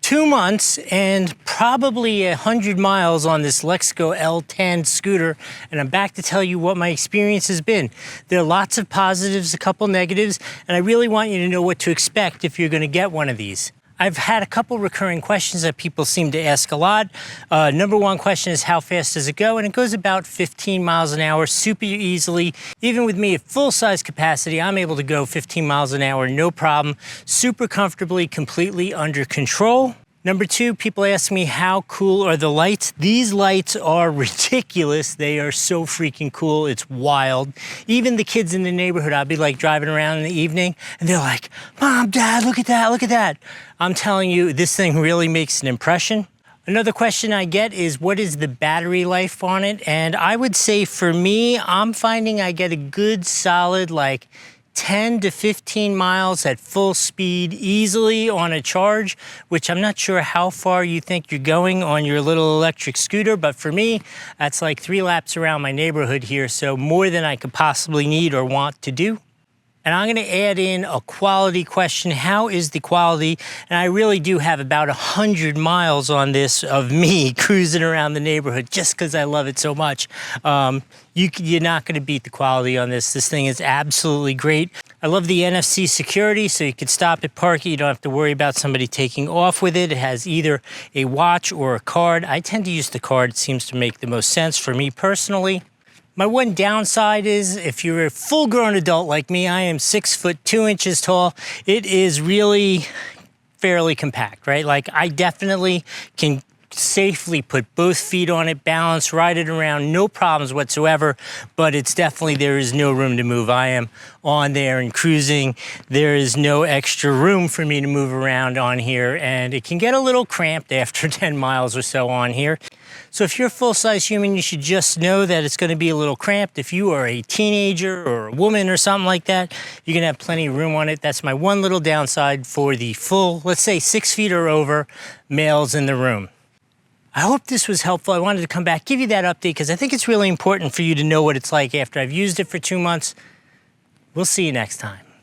2 months and probably 100 miles on this Lexgo L10 scooter, and I'm back to tell you what my experience has been. There are lots of positives, a couple negatives, and I really want you to know what to expect if you're going to get one of these. I've had a couple recurring questions that people seem to ask a lot. Number one question is, how fast does it go? And it goes about 15 miles an hour super easily. Even with me at full-size capacity, I'm able to go 15 miles an hour, no problem, super comfortably, completely under control. Number two, people ask me, how cool are the lights? These lights are ridiculous. They are so freaking cool. It's wild. Even the kids in the neighborhood, I'll be like driving around in the evening and they're like, Mom, Dad, look at that, look at that. I'm telling you, this thing really makes an impression. Another question I get is, what is the battery life on it? And I would say for me, I'm finding I get a good solid like 10 to 15 miles at full speed easily on a charge, which I'm not sure how far you think you're going on your little electric scooter, but for me, that's like 3 laps around my neighborhood here, so more than I could possibly need or want to do. And I'm gonna add in a quality question. How is the quality? And I really do have about 100 miles on this of me cruising around the neighborhood just because I love it so much. You're not gonna beat the quality on this. This thing is absolutely great. I love the NFC security, so you can stop at parking. You don't have to worry about somebody taking off with it. It has either a watch or a card. I tend to use the card. It seems to make the most sense for me personally. My one downside is, if you're a full-grown adult like me, I am 6 foot 2 inches tall, it is really fairly compact, right? Like, I definitely can safely put both feet on it, balance, ride it around, no problems whatsoever, but it's definitely, there is no room to move. I am on there and cruising. There is no extra room for me to move around on here, and it can get a little cramped after 10 miles or so on here. So if you're a full-size human, you should just know that it's going to be a little cramped. If you are a teenager or a woman or something like that, you're going to have plenty of room on it. That's my one little downside for the full, let's say 6 feet or over, males in the room. I hope this was helpful. I wanted to come back, give you that update, because I think it's really important for you to know what it's like after I've used it for 2 months. We'll see you next time.